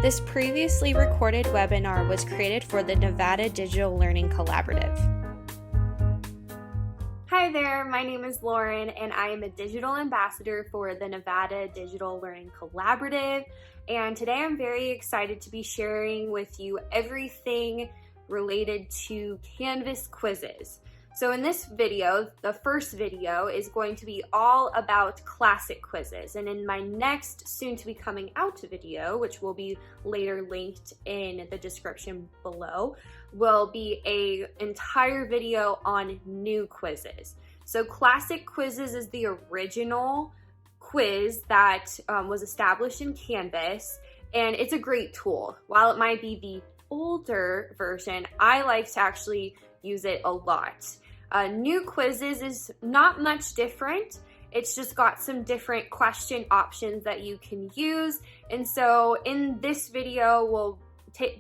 This previously recorded webinar was created for the Nevada Digital Learning Collaborative. Hi there, my name is Lauren and I am a digital ambassador for the Nevada Digital Learning Collaborative. And today I'm very excited to be sharing with you everything related to Canvas quizzes. So in this video, the first video is going to be all about classic quizzes. And in my next soon to be coming out video, which will be later linked in the description below, will be an entire video on new quizzes. So classic quizzes is the original quiz that was established in Canvas, and it's a great tool. While it might be the older version, I like to actually use it a lot. New quizzes is not much different. It's just got some different question options that you can use. And so in this video, we'll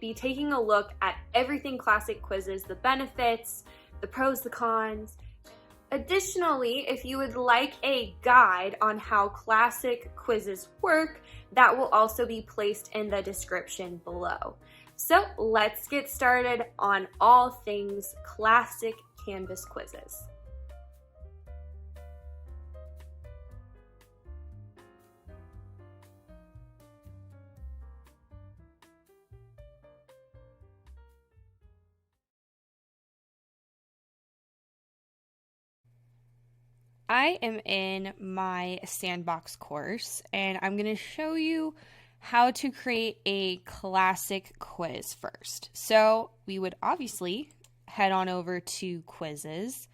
be taking a look at everything classic quizzes, the benefits, the pros, the cons. Additionally, if you would like a guide on how classic quizzes work, that will also be placed in the description below. So let's get started on all things classic Canvas quizzes. I am in my sandbox course and I'm going to show you how to create a classic quiz first. So we would obviously head on over to quizzes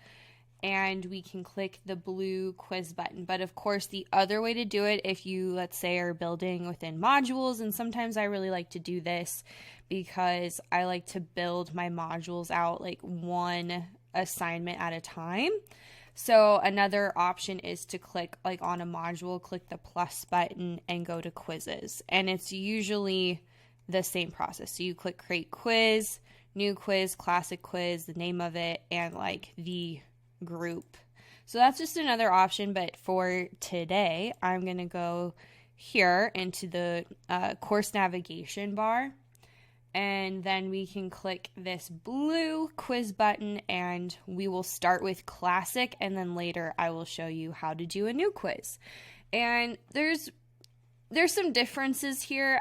and we can click the blue quiz button. But of course, the other way to do it, if you, let's say, are building within modules, and sometimes I really like to do this because I like to build my modules out like one assignment at a time. So another option is to click like on a module, click the plus button and go to quizzes. And it's usually the same process. So you click create quiz, new quiz, classic quiz, the name of it, and like the group. So that's just another option. But for today, I'm going to go here into the course navigation bar. And then we can click this blue quiz button and we will start with classic, and then later I will show you how to do a new quiz. And there's some differences here.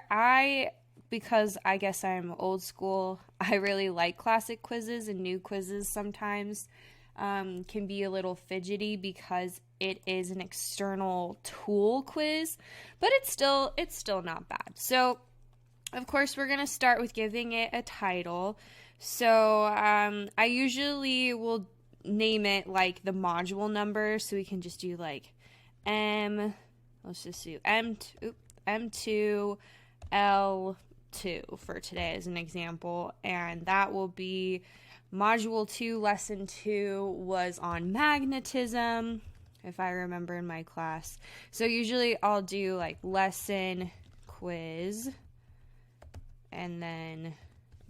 Because I guess I'm old school, I really like classic quizzes, and new quizzes sometimes can be a little fidgety because it is an external tool quiz, but it's still not bad. So of course, we're going to start with giving it a title. So I usually will name it like the module number. So we can just do like let's just do M2, L2 for today as an example. And that will be module 2, lesson 2 was on magnetism, if I remember in my class. So usually I'll do like lesson quiz and then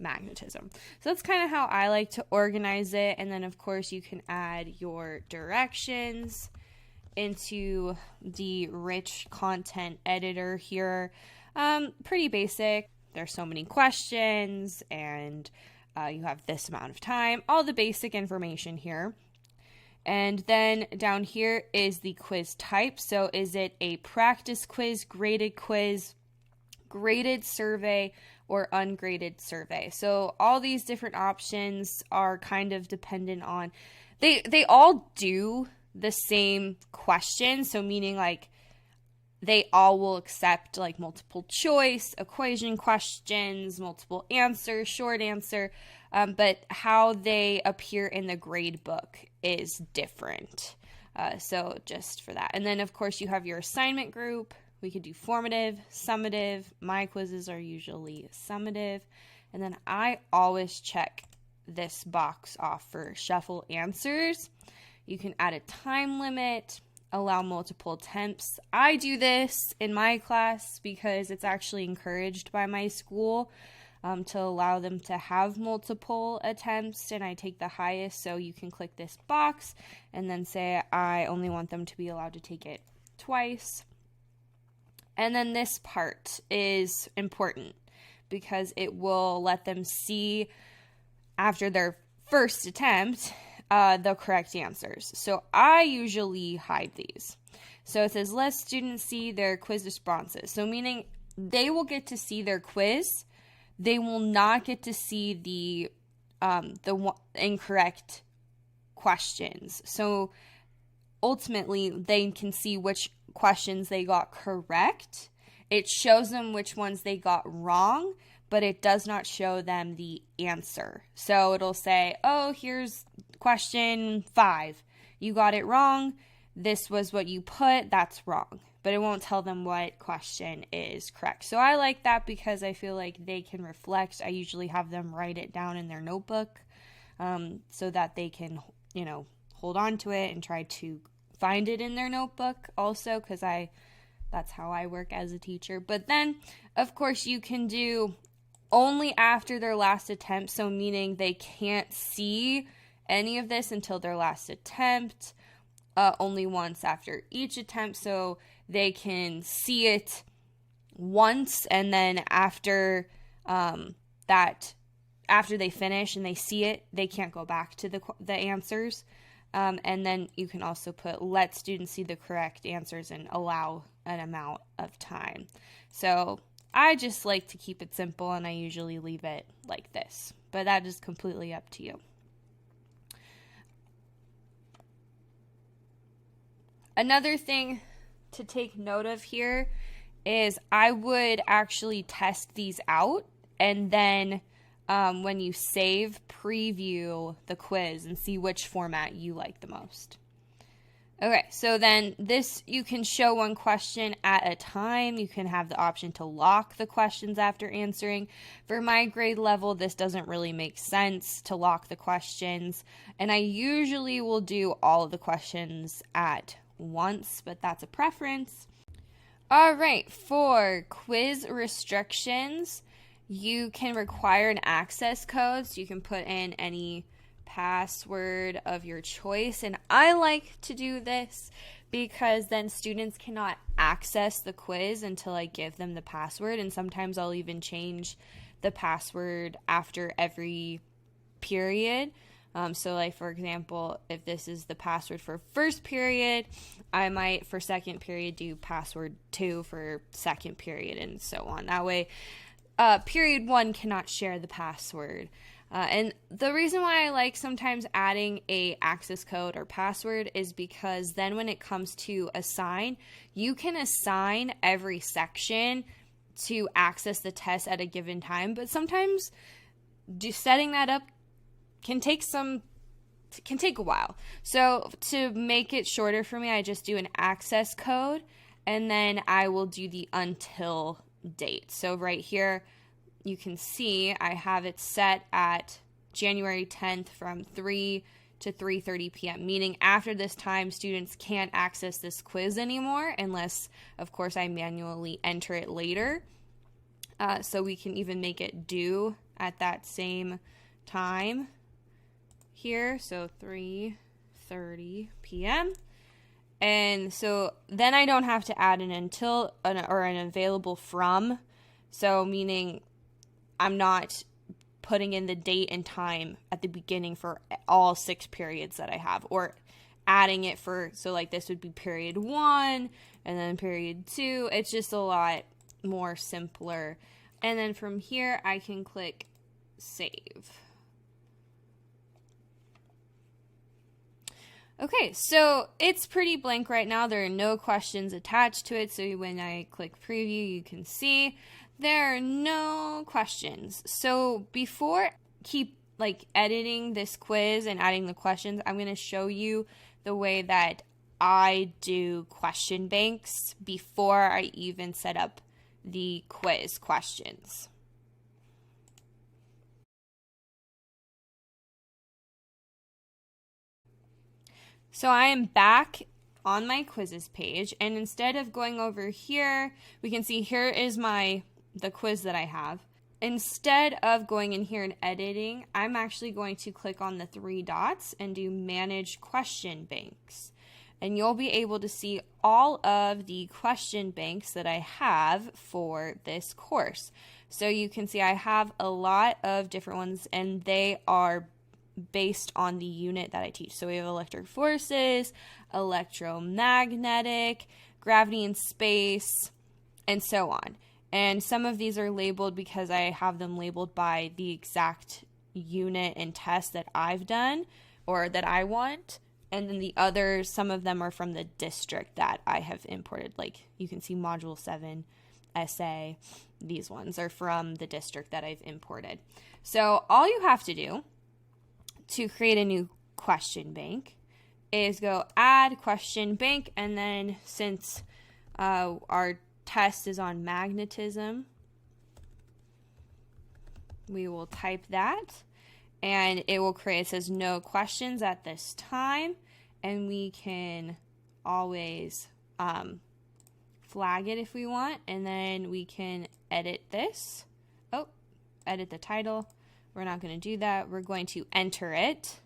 magnetism. So that's kind of how I like to organize it. And then of course you can add your directions into the rich content editor here. Pretty basic. There's so many questions and you have this amount of time, all the basic information here. And then down here is the quiz type. So is it a practice quiz, graded survey, or ungraded survey? So all these different options are kind of dependent on, they all do the same question. So meaning like they all will accept like multiple choice, equation questions, multiple answers, short answer, but how they appear in the grade book is different. So just for that. And then of course you have your assignment group. We could do formative, summative. My quizzes are usually summative. And then I always check this box off for shuffle answers. You can add a time limit, allow multiple attempts. I do this in my class because it's actually encouraged by my school to allow them to have multiple attempts, and I take the highest. So you can click this box and then say I only want them to be allowed to take it twice. And then this part is important because it will let them see after their first attempt the correct answers. So I usually hide these. So it says let students see their quiz responses. So meaning they will get to see their quiz. They will not get to see the incorrect questions. So ultimately, they can see which questions they got correct. It shows them which ones they got wrong, but it does not show them the answer. So it'll say, oh, here's question 5. You got it wrong. This was what you put. That's wrong. But it won't tell them what question is correct. So I like that because I feel like they can reflect. I usually have them write it down in their notebook so that they can, hold on to it and try to find it in their notebook also, because that's how I work as a teacher. But then, of course, you can do only after their last attempt, so meaning they can't see any of this until their last attempt, only once after each attempt, so they can see it once, and then after after they finish and they see it, they can't go back to the answers. And then you can also put let students see the correct answers and allow an amount of time. So I just like to keep it simple, and I usually leave it like this. But that is completely up to you. Another thing to take note of here is I would actually test these out, and then when you save, preview the quiz and see which format you like the most. Okay, so then this, you can show one question at a time. You can have the option to lock the questions after answering. For my grade level, this doesn't really make sense to lock the questions, and I usually will do all of the questions at once, but that's a preference. All right, for quiz restrictions, you can require an access code, so you can put in any password of your choice, and I like to do this because then students cannot access the quiz until I give them the password, and sometimes I'll even change the password after every period. So like, for example, if this is the password for first period, I might for second period do password 2 for second period, and so on. That way period 1 cannot share the password. And the reason why I like sometimes adding a access code or password is because then when it comes to assign, you can assign every section to access the test at a given time, but sometimes setting that up can take a while. So to make it shorter for me, I just do an access code, and then I will do the until date. So right here, you can see I have it set at January 10th from 3 to 3:30 p.m., meaning after this time, students can't access this quiz anymore unless, of course, I manually enter it later. So we can even make it due at that same time here, so 3:30 p.m. And so then I don't have to add an until or an available from, so meaning I'm not putting in the date and time at the beginning for all 6 periods that I have, or adding it for, so like this would be period 1 and then period 2. It's just a lot more simpler. And then from here I can click save. Okay, so it's pretty blank right now. There are no questions attached to it, so when I click preview, you can see there are no questions. So before keep editing this quiz and adding the questions, I'm going to show you the way that I do question banks before I even set up the quiz questions. So I am back on my quizzes page, and instead of going over here, we can see here is the quiz that I have. Instead of going in here and editing, I'm actually going to click on the 3 dots and do manage question banks. and you'll be able to see all of the question banks that I have for this course. So you can see I have a lot of different ones, and they are based on the unit that I teach. So we have electric forces, electromagnetic, gravity and space, and so on. And some of these are labeled because I have them labeled by the exact unit and test that I've done or that I want. And then the others, some of them are from the district that I have imported. Like you can see Module 7, SA. These ones are from the district that I've imported. So all you have to do to create a new question bank is go add question bank, and then since our test is on magnetism, we will type that and it will create, it says no questions at this time, and we can always flag it if we want, and then we can edit this. Oh, edit the title. We're not going to do that. We're going to enter it.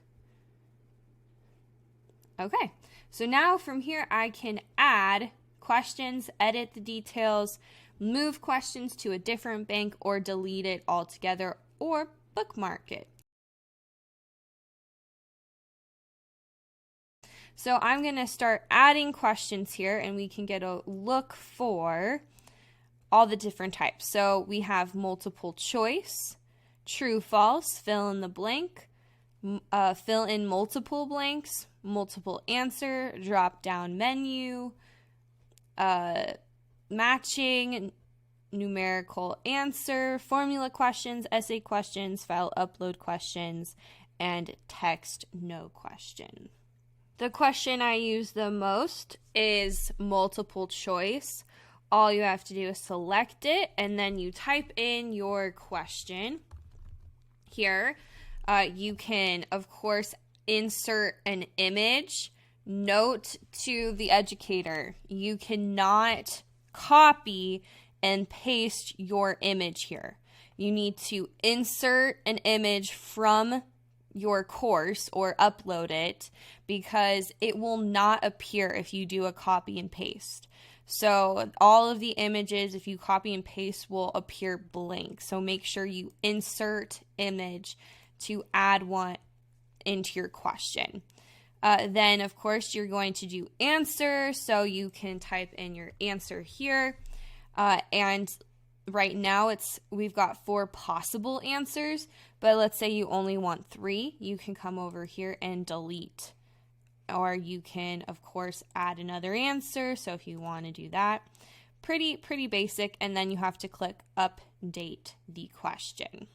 Okay, so now from here I can add questions, edit the details, move questions to a different bank, or delete it altogether, or bookmark it. So I'm going to start adding questions here, and we can get a look for all the different types. So we have multiple choice, true, false, fill in the blank, fill in multiple blanks, multiple answer, drop down menu, matching, numerical answer, formula questions, essay questions, file upload questions, and text no question. The question I use the most is multiple choice. All you have to do is select it, and then you type in your question. Here, you can, of course, insert an image. Note to the educator, you cannot copy and paste your image here. You need to insert an image from your course or upload it, because it will not appear if you do a copy and paste. So all of the images, if you copy and paste, will appear blank. So make sure you insert image to add one into your question. Then, of course, you're going to do answer. So you can type in your answer here. And right now we've got 4 possible answers, but let's say you only want 3. You can come over here and delete. Or you can, of course, add another answer. So if you want to do that, pretty basic. And then you have to click update the question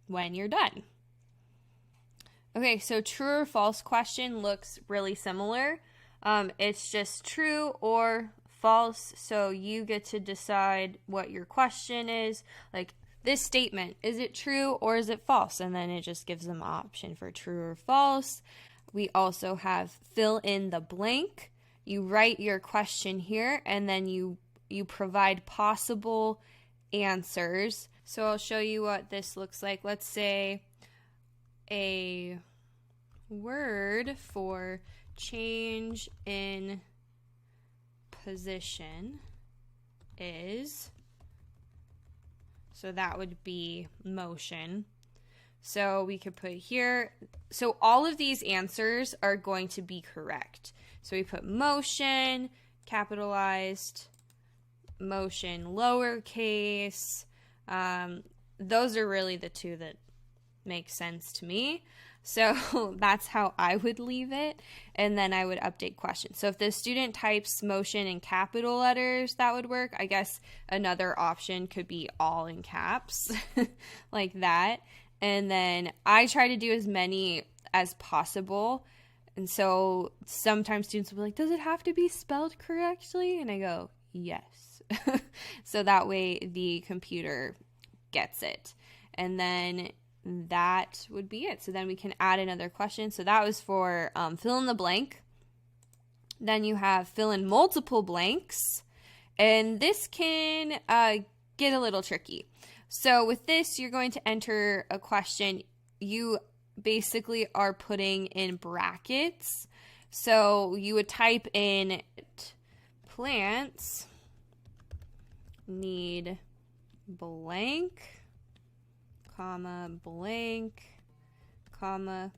when you're done. Okay, so true or false question looks really similar. It's just true or false. So you get to decide what your question is. Like this statement, is it true or is it false? And then it just gives them an option for true or false. We also have fill in the blank. You write your question here, and then you provide possible answers. So I'll show you what this looks like. Let's say a word for change in position is, so that would be motion. So we could put here, so all of these answers are going to be correct. So we put motion, capitalized, motion, lowercase. Those are really the 2 that make sense to me. So that's how I would leave it. And then I would update question. So if the student types motion in capital letters, that would work. I guess another option could be all in caps like that. And then I try to do as many as possible. And so sometimes students will be like, does it have to be spelled correctly? And I go, yes. So that way the computer gets it. And then that would be it. So then we can add another question. So that was for fill in the blank. Then you have fill in multiple blanks. And this can get a little tricky. So with this, you're going to enter a question. You basically are putting in brackets. So you would type in plants need blank, comma, blank, comma,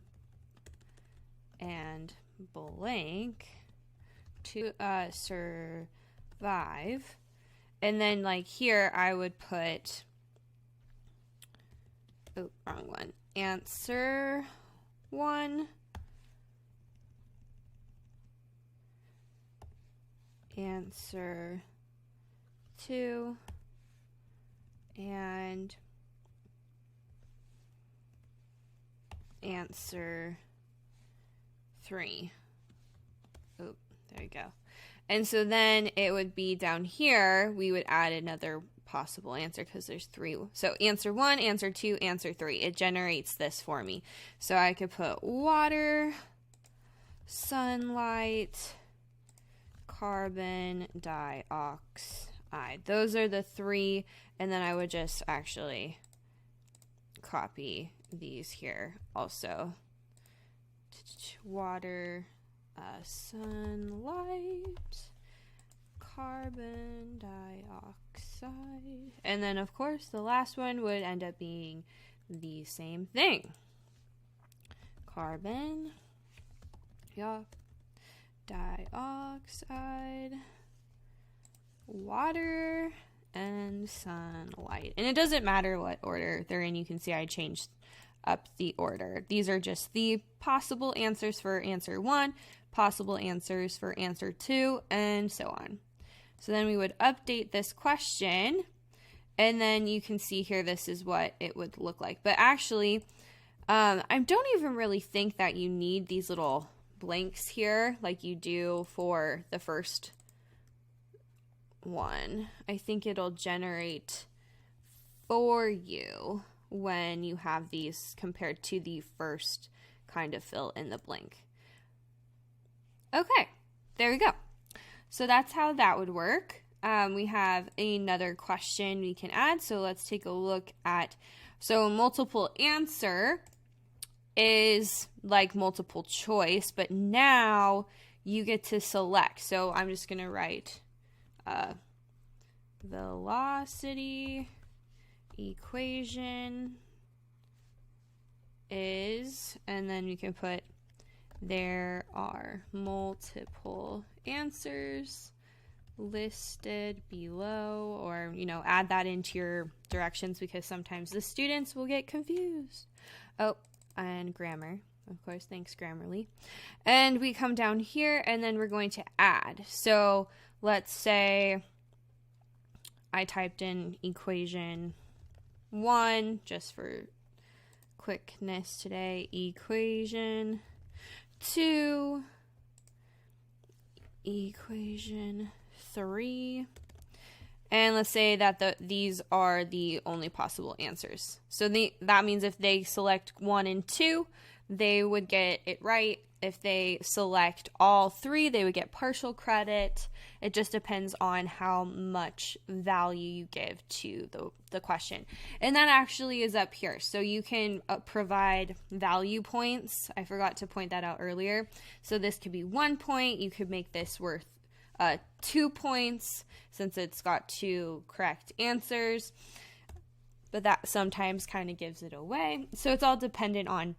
and blank to survive. And then like here I would put, oh, wrong one, answer 1, answer 2, and answer 3. Oh, there you go. And so then it would be down here, we would add another possible answer because there's 3. So answer 1, answer 2, answer 3. It generates this for me. So I could put water, sunlight, carbon dioxide. Those are the 3. And then I would just actually copy these here also. Water, sunlight, carbon dioxide. And then, of course, the last one would end up being the same thing. Carbon dioxide, water, and sunlight. And it doesn't matter what order they're in. You can see I changed up the order. These are just the possible answers for answer 1, possible answers for answer 2, and so on. So then we would update this question, and then you can see here this is what it would look like. But actually, I don't even really think that you need these little blanks here like you do for the first one. I think it'll generate for you when you have these compared to the first kind of fill in the blank. Okay, there we go. So that's how that would work. We have another question we can add. So let's take a look at, so multiple answer is like multiple choice, but now you get to select. So I'm just going to write velocity equation is, and then you can put there are multiple answers listed below, or add that into your directions because sometimes the students will get confused. Oh, and grammar, of course, thanks Grammarly. And we come down here and then we're going to add. So let's say I typed in equation 1 just for quickness today, equation 2, equation 3, and let's say that these are the only possible answers. So that means if they select 1 and 2, they would get it right. If they select all 3, they would get partial credit. It just depends on how much value you give to the question. And that actually is up here. So you can provide value points. I forgot to point that out earlier. So this could be 1 point. You could make this worth 2 points since it's got 2 correct answers. But that sometimes kind of gives it away. So it's all dependent on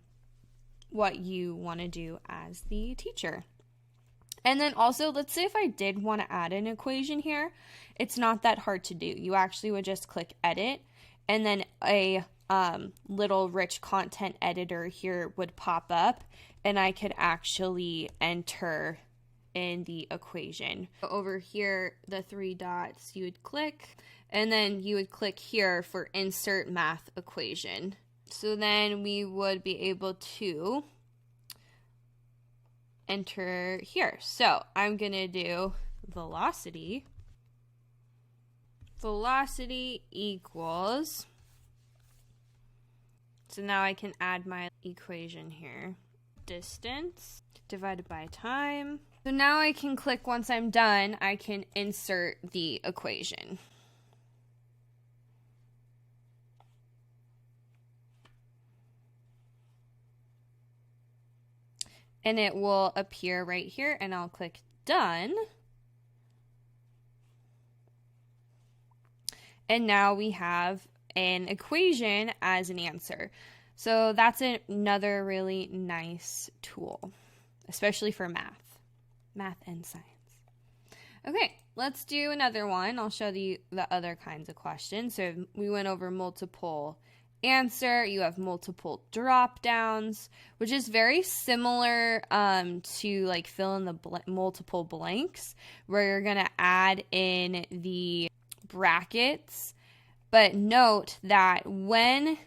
what you want to do as the teacher. And then also, let's say if I did want to add an equation here, it's not that hard to do. You actually would just click edit, and then a little rich content editor here would pop up, and I could actually enter in the equation. Over here, the 3 dots, you would click, and then you would click here for insert math equation. So then we would be able to enter here. So I'm going to do velocity equals, so now I can add my equation here, distance divided by time. So now I can click, once I'm done, I can insert the equation. and it will appear right here, and I'll click done. And now we have an equation as an answer. So that's another really nice tool, especially for math and science. Okay, let's do another one. I'll show you the other kinds of questions. So we went over multiple answer. You have multiple drop downs, which is very similar to like fill in the multiple blanks, where you're going to add in the brackets. But note that when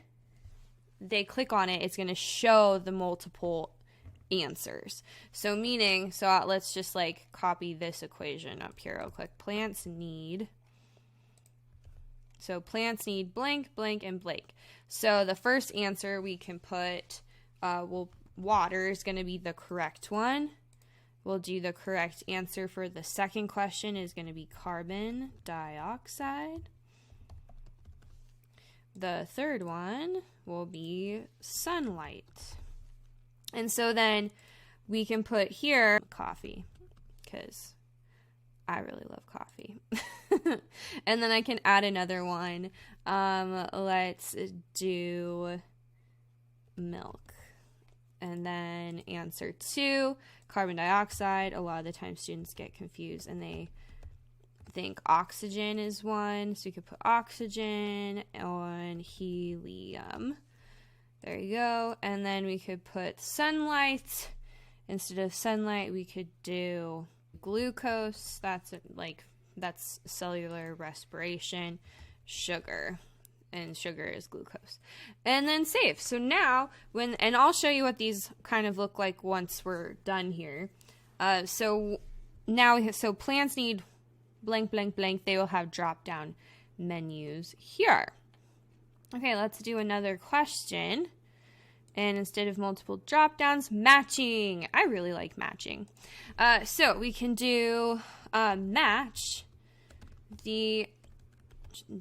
they click on it, it's going to show the multiple answers. So meaning, let's just like copy this equation up here. I'll click plants need. So plants need blank, blank, and blank. So the first answer we can put, water is going to be the correct one. We'll do the correct answer for the second question is going to be carbon dioxide. The third one will be sunlight. And so then we can put here coffee, because I really love coffee. And then I can add another one. Let's do milk. And then answer 2, carbon dioxide. A lot of the time students get confused and they think oxygen is one. So you could put oxygen and helium. There you go. And then we could put sunlight. Instead of sunlight, we could do glucose. That's cellular respiration. Sugar. And sugar is glucose. And then save. So now, and I'll show you what these kind of look like once we're done here. So plants need blank, blank, blank. They will have drop-down menus here. Okay, let's do another question. And instead of multiple drop-downs, matching. I really like matching. So we can do match the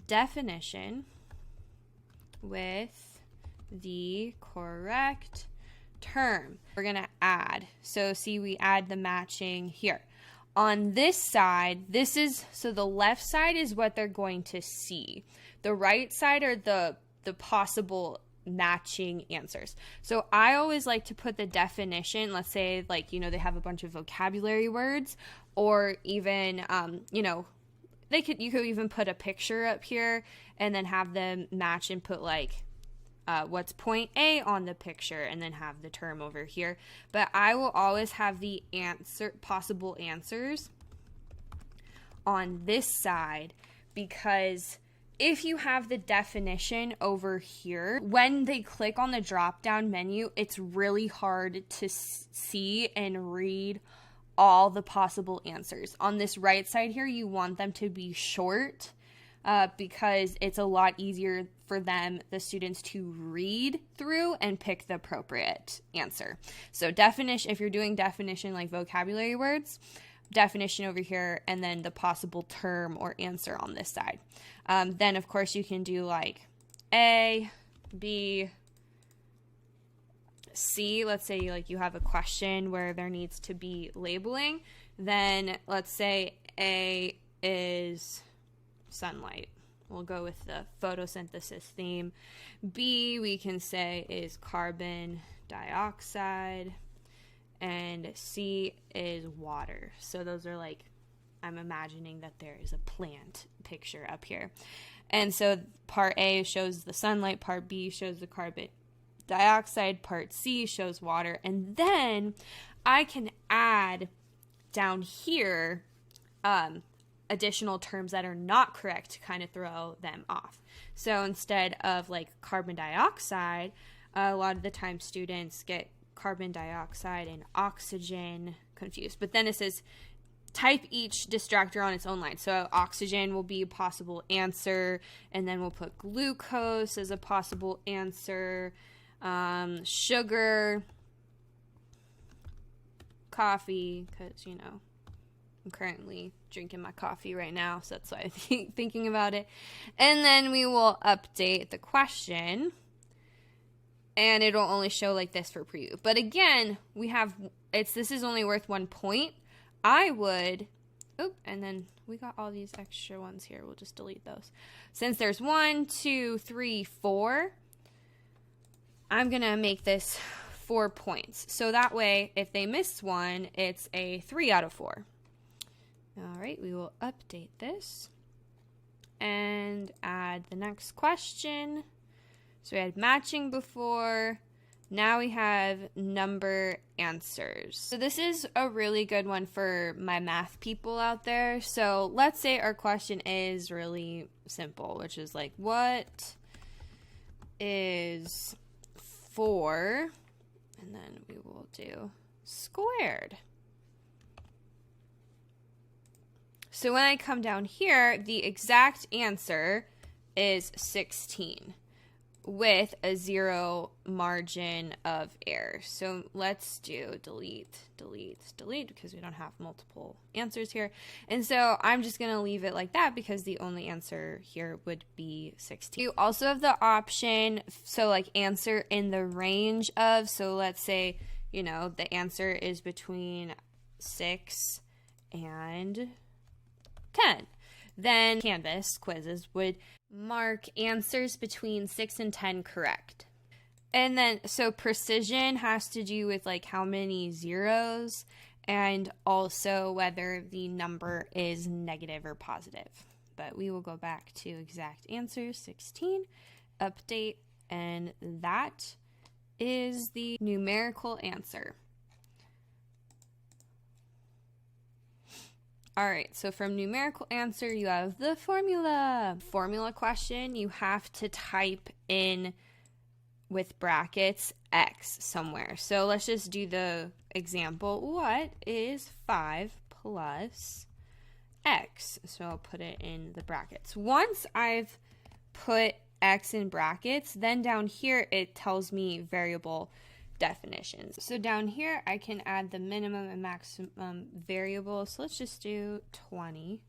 definition with the correct term. We're going to add. So see, we add the matching here. On this side, so the left side is what they're going to see. The right side are the possible matching answers. So I always like to put the definition, let's say they have a bunch of vocabulary words, or even, you could even put a picture up here and then have them match and put what's point A on the picture and then have the term over here. But I will always have the possible answers on this side, because if you have the definition over here, when they click on the drop-down menu, it's really hard to see and read all the possible answers. On this right side here, you want them to be short because it's a lot easier for the students, to read through and pick the appropriate answer. So definition, if you're doing definition like vocabulary words, definition over here, and then the possible term or answer on this side. Then, of course, you can do A, B, C. Let's say you have a question where there needs to be labeling. Then let's say A is sunlight. We'll go with the photosynthesis theme. B, we can say, is carbon dioxide. And C is water. So those are I'm imagining that there is a plant picture up here. And so part A shows the sunlight, part B shows the carbon dioxide, part C shows water. And then I can add down here additional terms that are not correct to kind of throw them off. So instead of carbon dioxide, a lot of the time students get carbon dioxide and oxygen confused. But then it says type each distractor on its own line. So oxygen will be a possible answer, and then we'll put glucose as a possible answer, sugar, coffee, because I'm currently drinking my coffee right now, so that's why I'm thinking about it. And then we will update the question, and it'll only show like this for preview. But again, we have this is only worth 1 point, I would, and then we got all these extra ones here. We'll just delete those. Since there's 1, 2, 3, 4, I'm going to make this 4 points. So that way, if they miss one, it's a 3 out of 4. All right, we will update this and add the next question. So we had matching before. Now we have number answers. So this is a really good one for my math people out there. So let's say our question is really simple, which is like, what is 4? And then we will do squared. So when I come down here, the exact answer is 16. With a 0 margin of error. So let's do delete, delete, delete, because we don't have multiple answers here. And so I'm just going to leave it like that because the only answer here would be 16. You also have the option, so like answer in the range of, so let's say, you know, the answer is between 6 and 10. Then Canvas quizzes would mark answers between 6 and 10 correct. And then, so precision has to do with like how many zeros and also whether the number is negative or positive. But we will go back to exact answers, 16, update, and that is the numerical answer. All right, so from numerical answer, you have the formula. Formula question, you have to type in with brackets x somewhere. So let's just do the example. What is 5 plus x? So I'll put it in the brackets. Once I've put x in brackets, then down here it tells me variable definitions. So down here I can add the minimum and maximum variables. So let's just do 20,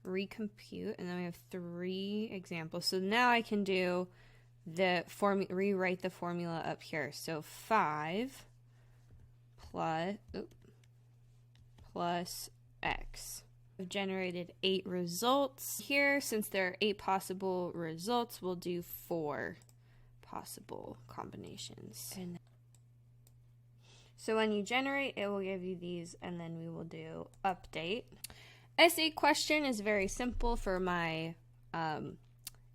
recompute, and then we have 3 examples. So now I can do the rewrite the formula up here. So 5 plus x. I've generated 8 results here. Since there are 8 possible results, we'll do 4 possible combinations. So when you generate, it will give you these, and then we will do update. Essay question is very simple for my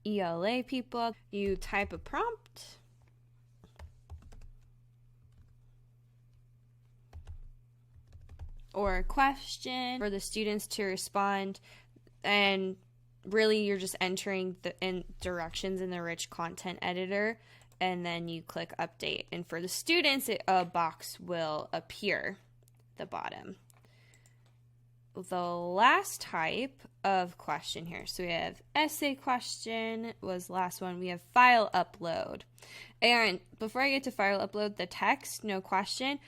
ELA people. You type a prompt. Or a question for the students to respond, and really you're just entering the directions in the rich content editor, and then you click update, and for the students a box will appear at the bottom. The last type of question here, so we have essay question was last one. We have file upload, and before I get to file upload, the text, no question,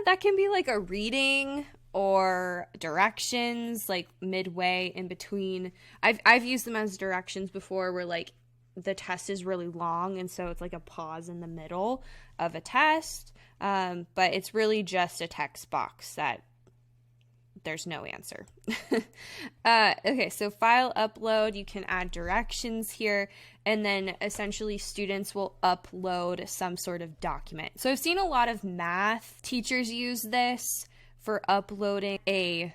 that can be like a reading or directions, like midway in between. I've used them as directions before, where like the test is really long, and so it's like a pause in the middle of a test, but it's really just a text box that there's no answer. Okay, so file upload, you can add directions here, and then essentially students will upload some sort of document. So I've seen a lot of math teachers use this for uploading a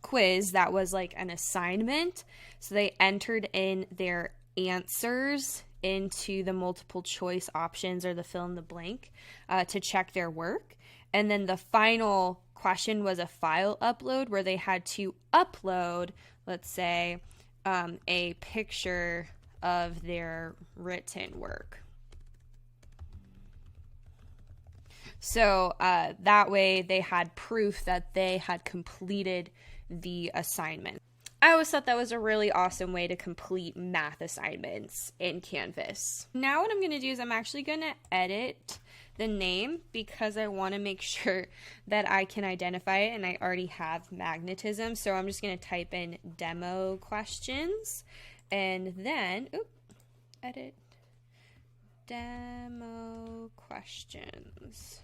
quiz that was like an assignment. So they entered in their answers into the multiple choice options or the fill in the blank to check their work. And then the final question was a file upload, where they had to upload, let's say, a picture of their written work. So that way they had proof that they had completed the assignment. I always thought that was a really awesome way to complete math assignments in Canvas. Now what I'm going to do is I'm actually going to edit the name, because I want to make sure that I can identify it, and I already have magnetism. So I'm just going to type in demo questions, and then edit demo questions.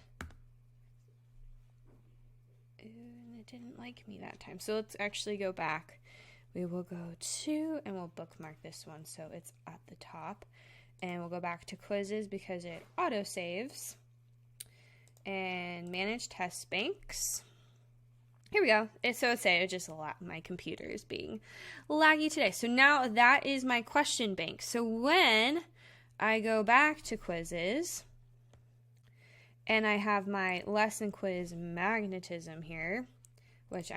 And it didn't like me that time. So let's actually go back. We will go to, and we'll bookmark this one so it's at the top. And we'll go back to quizzes because it auto-saves. And manage test banks. Here we go. So it's just a lot. My computer is being laggy today. So now that is my question bank. So when I go back to quizzes and I have my lesson quiz magnetism here, which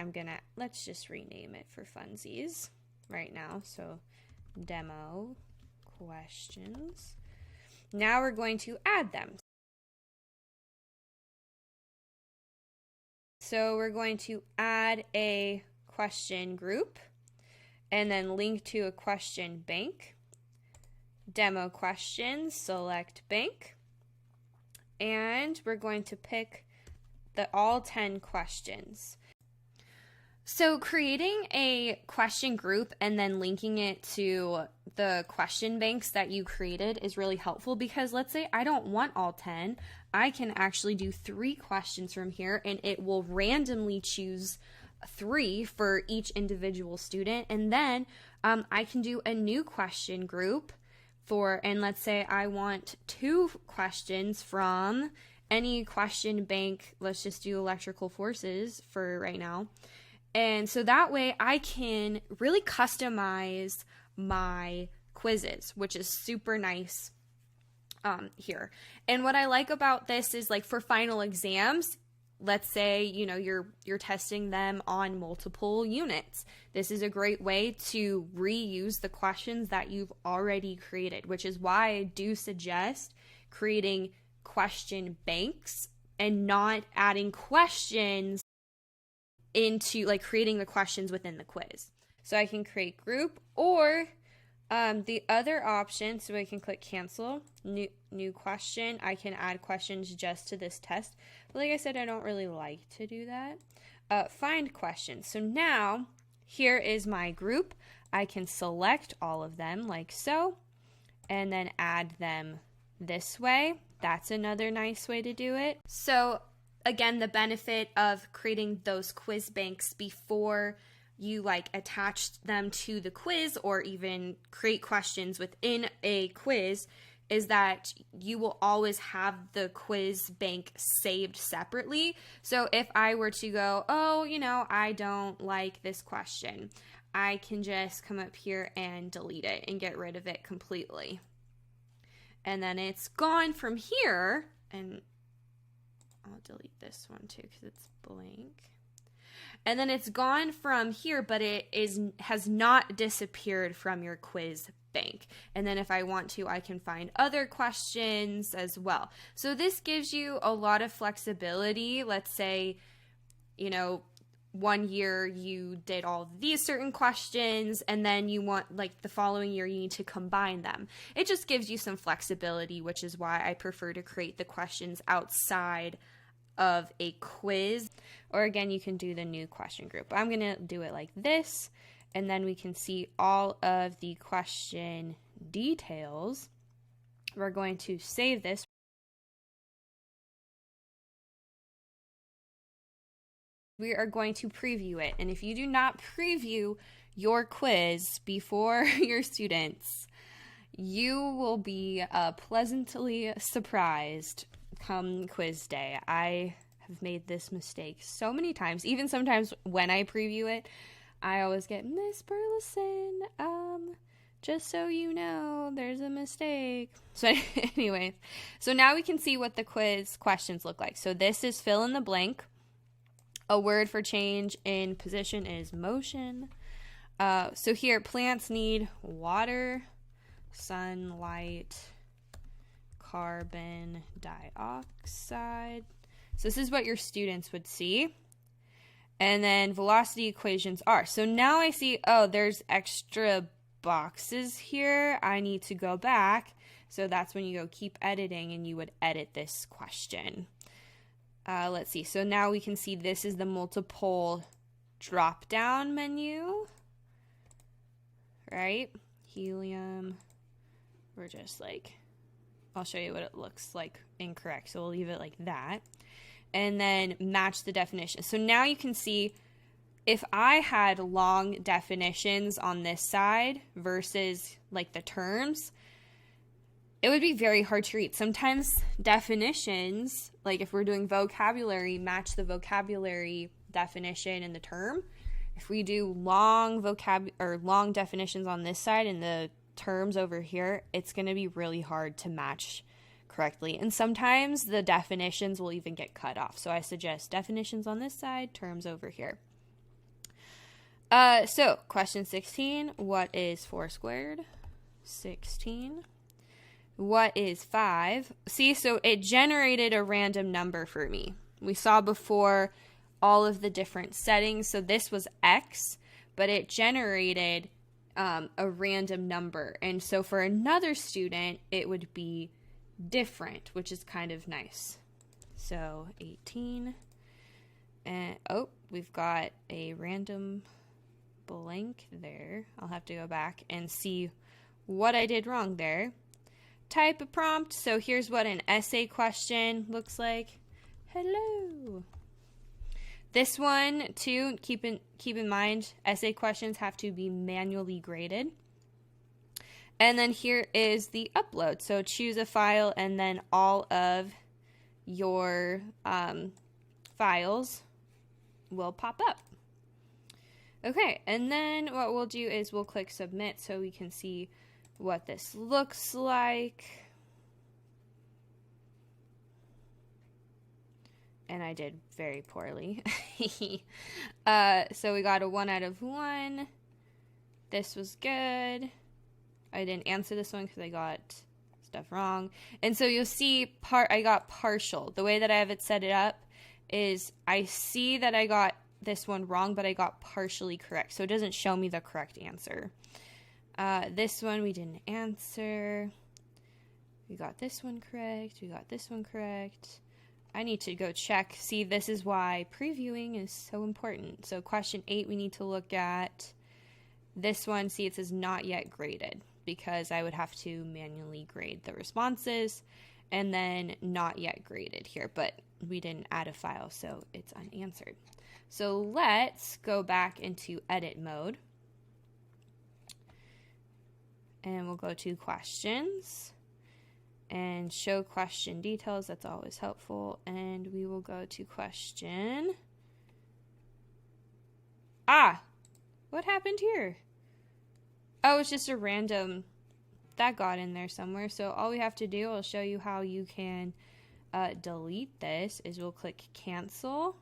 let's just rename it for funsies right now. So demo questions. Now we're going to add them. So we're going to add a question group and then link to a question bank. Demo questions, select bank. And we're going to pick all 10 questions. So creating a question group and then linking it to the question banks that you created is really helpful because let's say I don't want all 10. I can actually do 3 questions from here and it will randomly choose 3 for each individual student. And then I can do a new question group and let's say I want 2 questions from any question bank. Let's just do electrical forces for right now. And so that way I can really customize my quizzes, which is super nice here. And what I like about this is like for final exams, let's say, you're testing them on multiple units. This is a great way to reuse the questions that you've already created, which is why I do suggest creating question banks and not adding questions into like creating the questions within the quiz. So I can create group or the other option, so I can click cancel, new question. I can add questions just to this test. But like I said, I don't really like to do that. Find questions. So now here is my group. I can select all of them like so and then add them this way. That's another nice way to do it. So again, the benefit of creating those quiz banks before you like attach them to the quiz or even create questions within a quiz is that you will always have the quiz bank saved separately. So if I were to go, I don't like this question, I can just come up here and delete it and get rid of it completely. And then it's gone from here, and I'll delete this one too because it's blank. And then it's gone from here, but it has not disappeared from your quiz bank. And then if I want to, I can find other questions as well. So this gives you a lot of flexibility. Let's say, one year you did all these certain questions and then you want like the following year you need to combine them. It just gives you some flexibility, which is why I prefer to create the questions outside of a quiz. Or again, you can do the new question group. I'm going to do it like this, and then we can see all of the question details. We're going to save this. We are going to preview it, and if you do not preview your quiz before your students, you will be pleasantly surprised come quiz day. I have made this mistake so many times. Even sometimes when I preview it, I always get, Miss Burleson, just so you know, there's a mistake. So anyways, so now we can see what the quiz questions look like. So this is fill in the blank. A word for change in position is motion. So here, plants need water, sunlight, carbon dioxide. So this is what your students would see. And then velocity equations are. So now I see, there's extra boxes here. I need to go back. So that's when you go keep editing and you would edit this question. Let's see. So now we can see this is the multiple drop-down menu. Right? Helium. We're just like, I'll show you what it looks like incorrect. So we'll leave it like that. and then match the definition. So now you can see if I had long definitions on this side versus like the terms, it would be very hard to read. Sometimes definitions, like if we're doing vocabulary, match the vocabulary definition and the term. If we do long definitions on this side and the terms over here, it's going to be really hard to match correctly. And sometimes the definitions will even get cut off. So I suggest definitions on this side, terms over here. So question 16, what is 4 squared? 16. What is 5? See, so it generated a random number for me. We saw before all of the different settings. So this was X, but it generated a random number. And so for another student, it would be different, which is kind of nice. So 18. And oh, we've got a random blank there. I'll have to go back and see what I did wrong there. Type a prompt. So here's what an essay question looks like. Hello. This one too, keep in mind, essay questions have to be manually graded. And then here is the upload. So choose a file and then all of your files will pop up. Okay, and then what we'll do is we'll click submit so we can see what this looks like. And I did very poorly. So we got a 1 out of 1. This was good. I didn't answer this one because I got stuff wrong. And so you'll see I got partial. The way that I have it set it up is I see that I got this one wrong, but I got partially correct. So it doesn't show me the correct answer. This one we didn't answer. We got this one correct. We got this one correct. I need to go check. See, this is why previewing is so important. So question 8, we need to look at this one. See, it says not yet graded because I would have to manually grade the responses and then not yet graded here, but we didn't add a file, so it's unanswered. So let's go back into edit mode and we'll go to questions and show question details. That's always helpful. And we will go to question. What happened here? Oh, it's just a random that got in there somewhere. So all we have to do, I'll show you how you can delete this, is we'll click cancel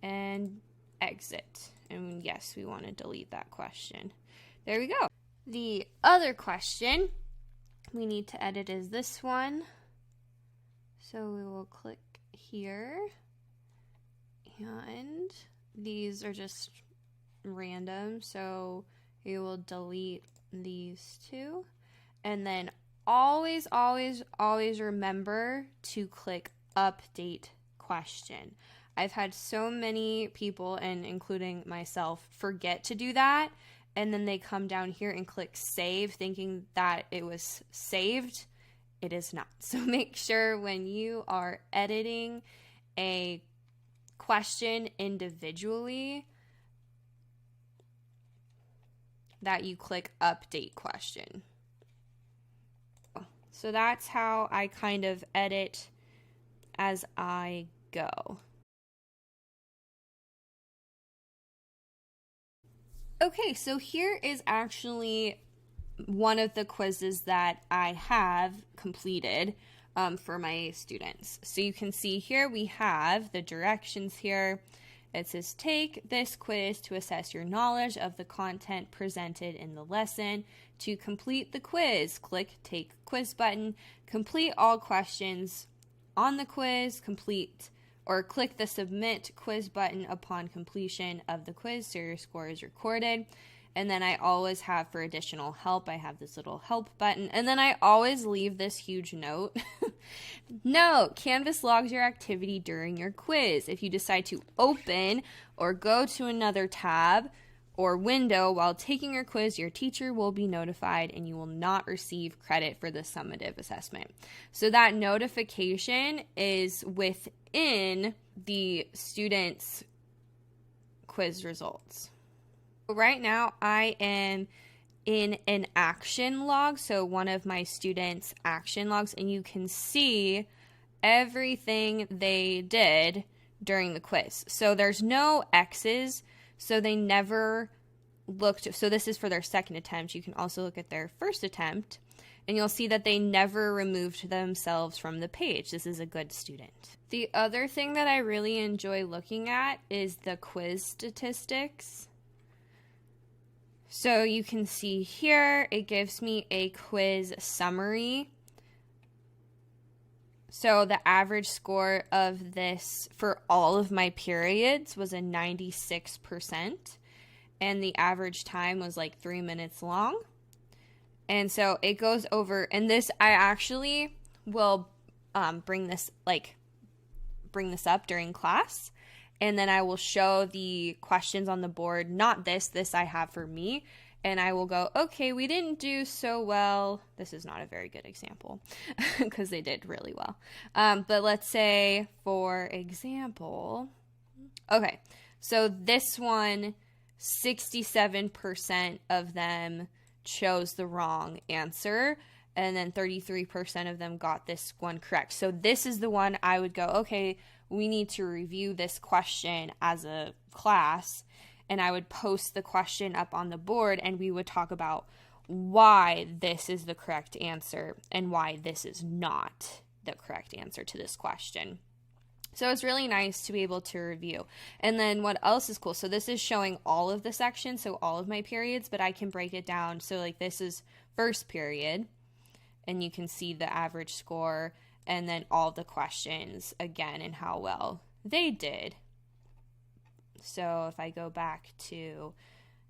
and exit. And yes, we want to delete that question. There we go. The other question we need to edit is this one. So we will click here. And these are just random. So we will delete these two. And then always, always, always remember to click update question. I've had so many people, and including myself, forget to do that. And then they come down here and click save thinking that it was saved. It is not. So make sure when you are editing a question individually that you click update question. So that's how I kind of edit as I go. Okay, so here is actually one of the quizzes that I have completed for my students. So you can see here we have the directions here. It says, take this quiz to assess your knowledge of the content presented in the lesson. To complete the quiz, click Take Quiz button. Complete all questions on the quiz. Click the Submit Quiz button upon completion of the quiz so your score is recorded. And then I always have, for additional help, I have this little help button. And then I always leave this huge note. Note, Canvas logs your activity during your quiz. If you decide to open or go to another tab or window while taking your quiz, your teacher will be notified and you will not receive credit for the summative assessment. So that notification is within the student's quiz results. Right now I am in an action log, so one of my students' action logs, and you can see everything they did during the quiz. So there's no X's, so they never looked. So this is for their second attempt. You can also look at their first attempt, and you'll see that they never removed themselves from the page. This is a good student. The other thing that I really enjoy looking at is the quiz statistics. So you can see here, it gives me a quiz summary. So the average score of this for all of my periods was a 96%. And the average time was like 3 minutes long. And so it goes over, and this, I actually will bring this up during class. And then I will show the questions on the board, not this I have for me. And I will go, okay, we didn't do so well. This is not a very good example because they did really well. But let's say, for example, okay, so this one, 67% of them chose the wrong answer. And then 33% of them got this one correct. So this is the one I would go, okay, we need to review this question as a class. And I would post the question up on the board, and we would talk about why this is the correct answer and why this is not the correct answer to this question. So it's really nice to be able to review. And then what else is cool? So this is showing all of the sections, so all of my periods, but I can break it down. So like this is first period, and you can see the average score, and then all the questions again and how well they did. So if I go back to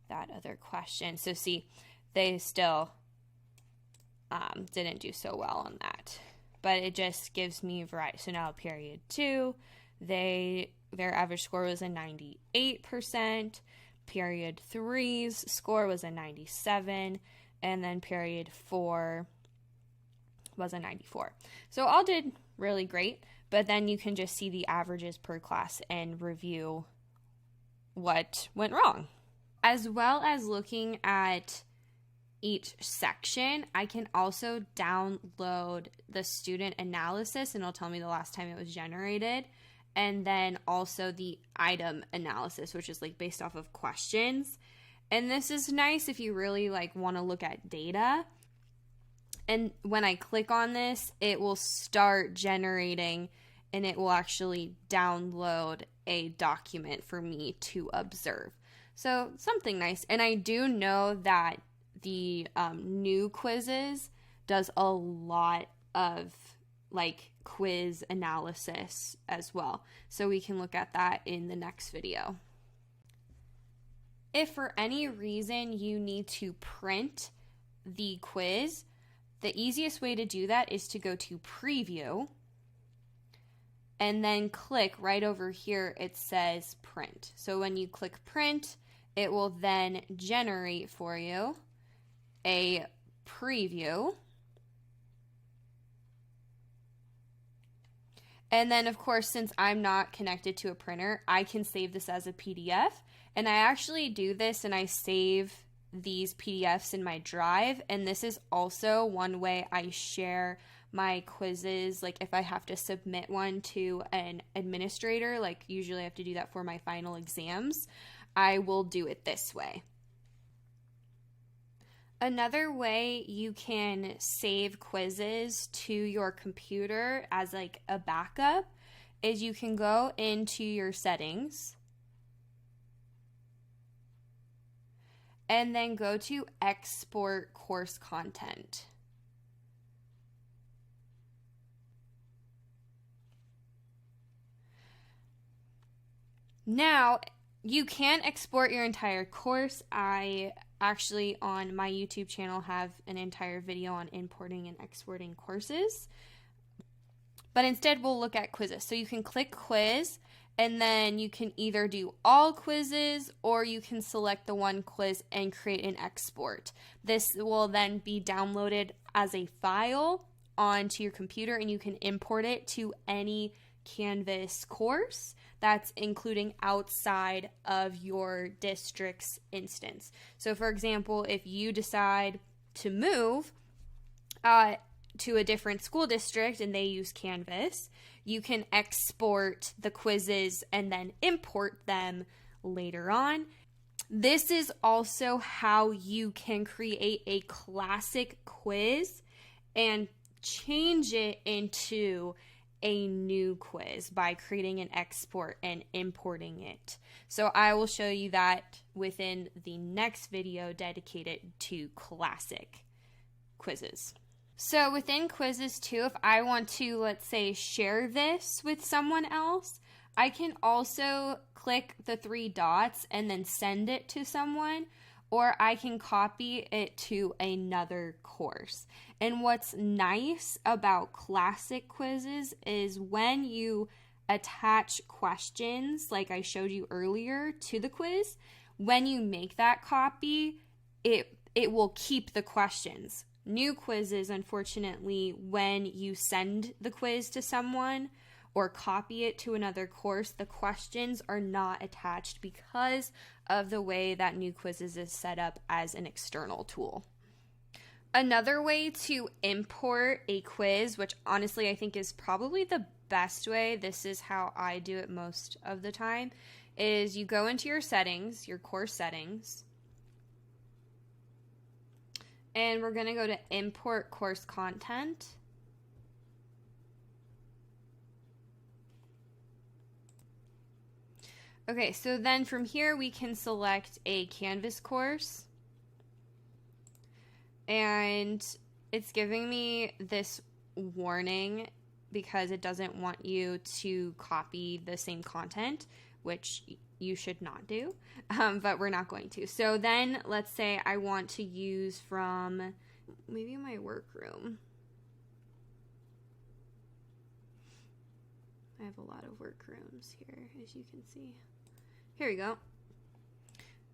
that other question, so see, they still didn't do so well on that, but it just gives me variety. So now period 2, their average score was a 98%, period 3's score was a 97, and then period 4 was a 94. So all did really great, but then you can just see the averages per class and review what went wrong. As well as looking at each section, I can also download the student analysis, and it'll tell me the last time it was generated, and then also the item analysis, which is like based off of questions. And this is nice if you really like want to look at data. And when I click on this, it will start generating, and it will actually download a document for me to observe. So something nice. And I do know that the new quizzes does a lot of like quiz analysis as well. So we can look at that in the next video. If for any reason you need to print the quiz, the easiest way to do that is to go to preview and then click right over here. It says print. So when you click print, it will then generate for you a preview. And then, of course, since I'm not connected to a printer, I can save this as a PDF. And I actually do this, and I save these PDFs in my drive. And this is also one way I share my quizzes. Like if I have to submit one to an administrator, like usually I have to do that for my final exams, I will do it this way. Another way you can save quizzes to your computer as like a backup is you can go into your settings and then go to export course content. Now, you can export your entire course. I actually, on my YouTube channel, have an entire video on importing and exporting courses. But instead, we'll look at quizzes. So you can click quiz, And then you can either do all quizzes or you can select the one quiz and create an export. This will then be downloaded as a file onto your computer and you can import it to any Canvas course that's including outside of your district's instance. So for example, if you decide to move to a different school district and they use Canvas, you can export the quizzes and then import them later on. This is also how you can create a classic quiz and change it into a new quiz by creating an export and importing it. So I will show you that within the next video dedicated to classic quizzes. So within quizzes too, if I want to, let's say, share this with someone else, I can also click the 3 dots and then send it to someone, or I can copy it to another course. And what's nice about classic quizzes is when you attach questions, like I showed you earlier, to the quiz, when you make that copy, it will keep the questions. New quizzes, unfortunately, when you send the quiz to someone or copy it to another course, the questions are not attached because of the way that New Quizzes is set up as an external tool. Another way to import a quiz, which honestly I think is probably the best way, this is how I do it most of the time, is you go into your settings, your course settings, and we're going to go to import course content. Okay, so then from here we can select a Canvas course. And it's giving me this warning because it doesn't want you to copy the same content, which you should not do, but we're not going to. So then let's say I want to use from maybe my workroom. I have a lot of workrooms here, as you can see. Here we go.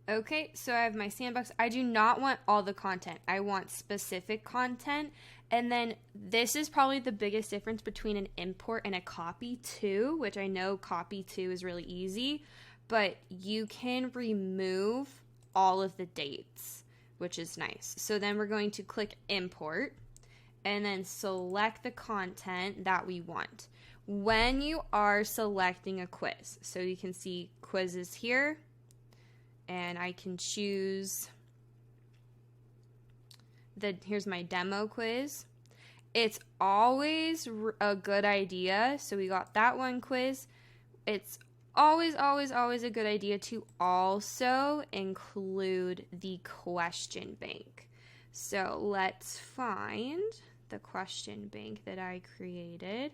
Okay, so I have my sandbox. I do not want all the content. I want specific content. And then this is probably the biggest difference between an import and a copy too, which I know copy too is really easy, but you can remove all of the dates, which is nice. So then we're going to click import and then select the content that we want. When you are selecting a quiz, so you can see quizzes here, and I can choose here's my demo quiz. It's always a good idea. So we got that one quiz. It's always a good idea to also include the question bank. So let's find the question bank that I created.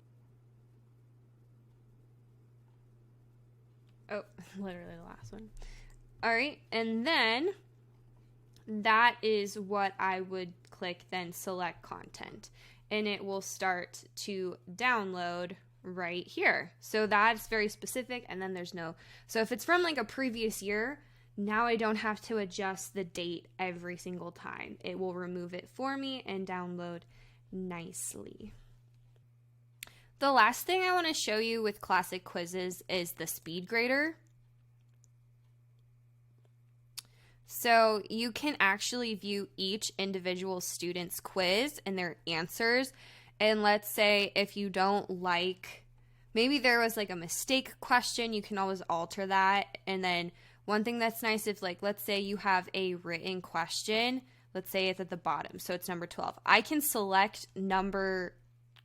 Oh, literally the last one. All right, and then that is what I would click, then select content, and it will start to download right here. So that's very specific, and then there's no, so if it's from like a previous year, now I don't have to adjust the date every single time. It will remove it for me and download nicely. The last thing I want to show you with classic quizzes is the speed grader. So you can actually view each individual student's quiz and their answers. And let's say if you don't like, maybe there was like a mistake question, you can always alter that. And then one thing that's nice, if like, let's say you have a written question, let's say it's at the bottom, so it's number 12. I can select number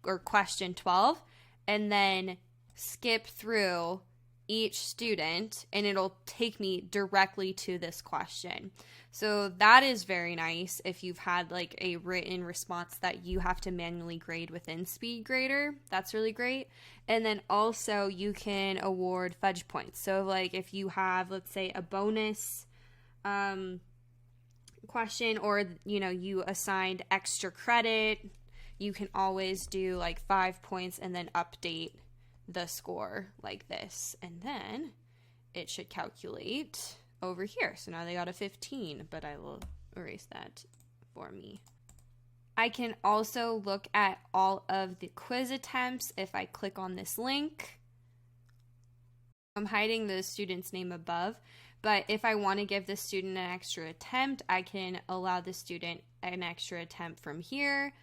or question 12 and then skip through each student and it'll take me directly to this question. So that is very nice if you've had like a written response that you have to manually grade within SpeedGrader. That's really great. And then also you can award fudge points. So like if you have, let's say, a bonus question, or you know, you assigned extra credit, you can always do like 5 points and then update the score like this, and then it should calculate over here. So now they got a 15, but I will erase that for me. I can also look at all of the quiz attempts if I click on this link. I'm hiding the student's name above, but if I want to give the student an extra attempt, I can allow the student an extra attempt from here.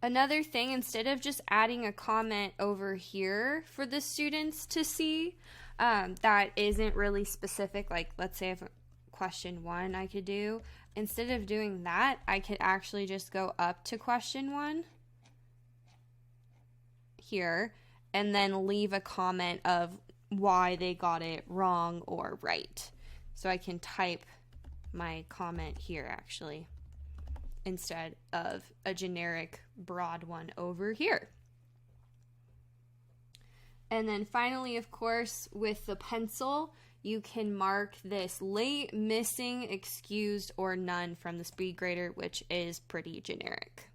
Another thing, instead of just adding a comment over here for the students to see, that isn't really specific, like let's say if question 1 I could do, instead of doing that, I could actually just go up to question 1 here and then leave a comment of why they got it wrong or right. So I can type my comment here actually, instead of a generic broad one over here. And then finally, of course, with the pencil, you can mark this late, missing, excused, or none from the speed grader, which is pretty generic.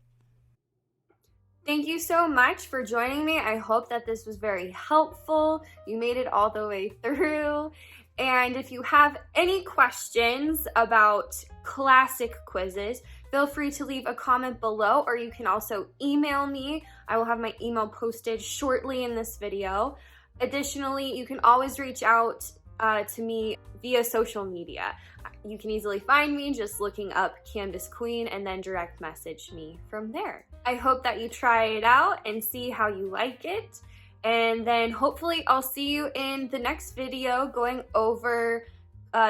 Thank you so much for joining me. I hope that this was very helpful. You made it all the way through. And if you have any questions about classic quizzes, feel free to leave a comment below, or you can also email me. I will have my email posted shortly in this video. Additionally, you can always reach out to me via social media. You can easily find me just looking up Canvas Queen and then direct message me from there. I hope that you try it out and see how you like it. And then hopefully I'll see you in the next video going over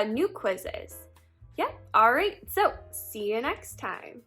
new quizzes. Yep, all right, so see you next time.